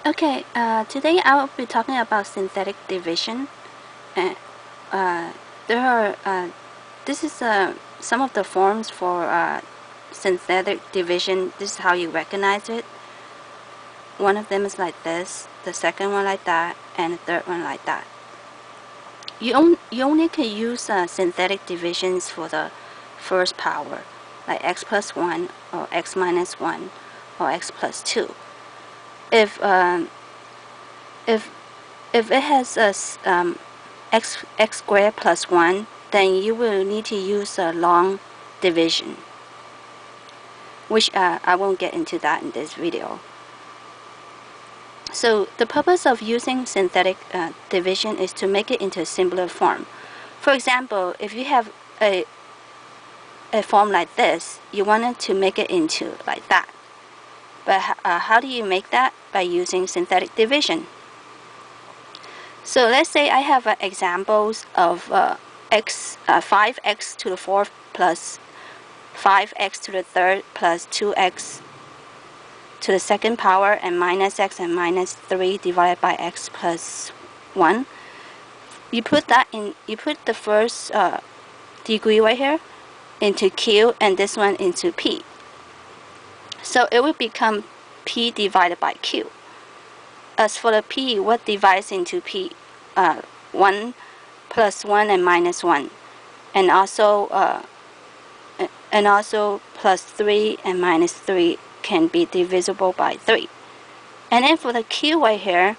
Okay, today I will be talking about synthetic division. And there are this is some of the forms for synthetic division. This is how you recognize it. One of them is like this, the second one like that, and the third one like that. You only can use synthetic divisions for the first power, like x plus 1 or x minus 1 or x plus 2. If if it has a x squared plus 1, then you will need to use a long division, which I won't get into that in this video. So the purpose of using synthetic division is to make it into a simpler form. For example, if you have a form like this, you wanted to make it into like that. But how do you make that? By using synthetic division. So let's say I have examples of 5x to the 4th plus 5x to the 3rd plus 2x to the 2nd power and minus x and minus 3 divided by x plus 1. You put that in. You put the first degree right here into q and this one into p. So it will become p divided by q. As for the p, what divides into p? 1 plus 1 and minus 1, and also plus 3 and minus 3 can be divisible by 3. And then for the q right here,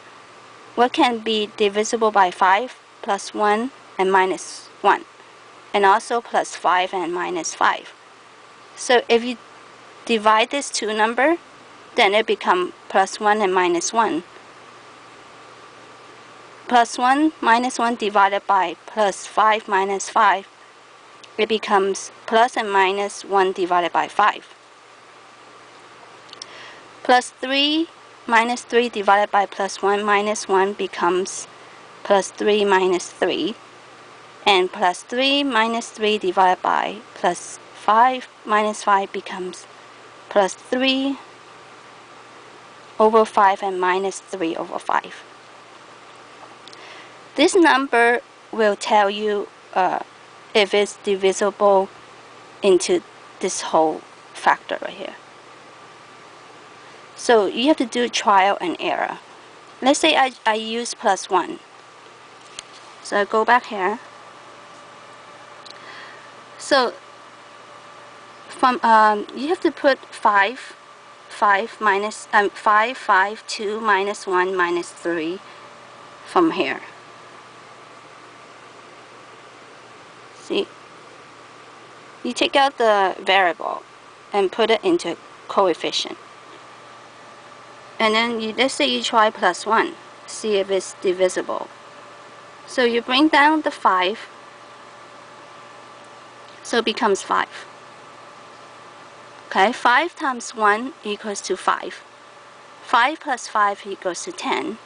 what can be divisible by 5 plus 1 and minus 1, and also plus 5 and minus 5. So if you divide this two number, then it becomes plus 1 and minus 1. Plus 1 minus 1 divided by plus 5 minus 5, it becomes plus and minus 1 divided by 5. Plus 3 minus 3 divided by plus 1 minus 1 becomes plus 3 minus 3. And plus 3 minus 3 divided by plus 5 minus 5 becomes plus 3 over 5 and minus 3 over 5. This number will tell you if it's divisible into this whole factor right here. So you have to do trial and error. Let's say I use plus 1. So I go back here. So from you have to put 5 minus 5, 2 minus 1 minus 3 from here. See, you take out the variable and put it into coefficient. And then let's say you try plus 1, see if it's divisible. So you bring down the 5, so it becomes 5. Okay, 5 times 1 equals to 5. 5 plus 5 equals to 10.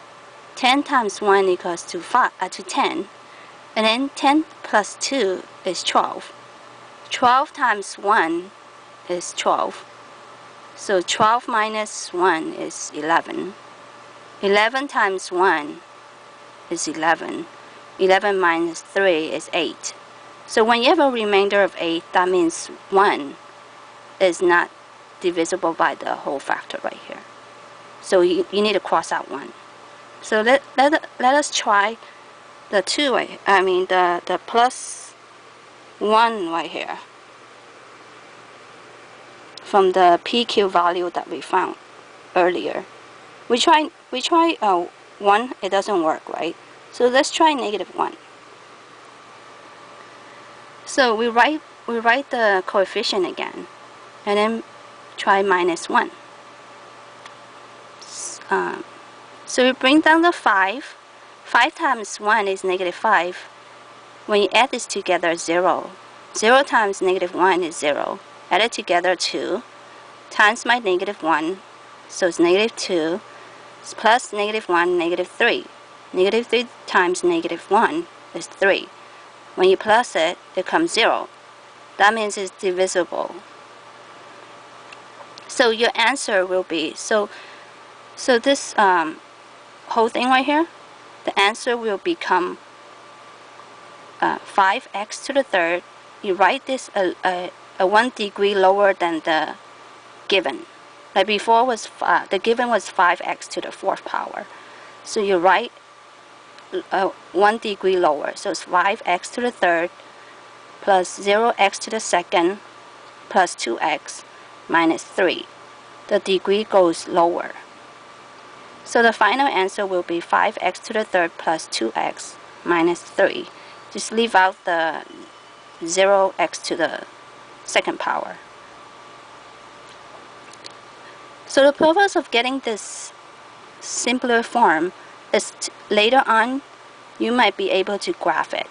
10 times 1 equals to 10. And then 10 plus 2 is 12. 12 times 1 is 12. So 12 minus 1 is 11. 11 times 1 is 11. 11 minus 3 is 8. So when you have a remainder of 8, that means 1 is not divisible by the whole factor right here. So you need to cross out 1. So let us try the 2 the plus 1 right here from the PQ value that we found earlier. We try 1, it doesn't work, right? So let's try negative 1. So we write the coefficient again, and then try minus 1. So we bring down the 5. 5 times 1 is negative 5. When you add this together, 0. 0 times negative 1 is 0. Add it together, 2. Times my negative 1, so it's negative 2. It's plus negative 1, negative 3. Negative 3 times negative 1 is 3. When you plus it, it becomes 0. That means it's divisible. So your answer will be, so this whole thing right here, the answer will become 5x to the third. You write this a 1 degree lower than the given. Like before was the given was 5x to the fourth power. So you write 1 degree lower. So it's 5x to the third plus 0x to the second plus 2x minus 3. The degree goes lower. So the final answer will be 5x to the third plus 2x minus 3. Just leave out the 0x to the second power. So the purpose of getting this simpler form is later on you might be able to graph it.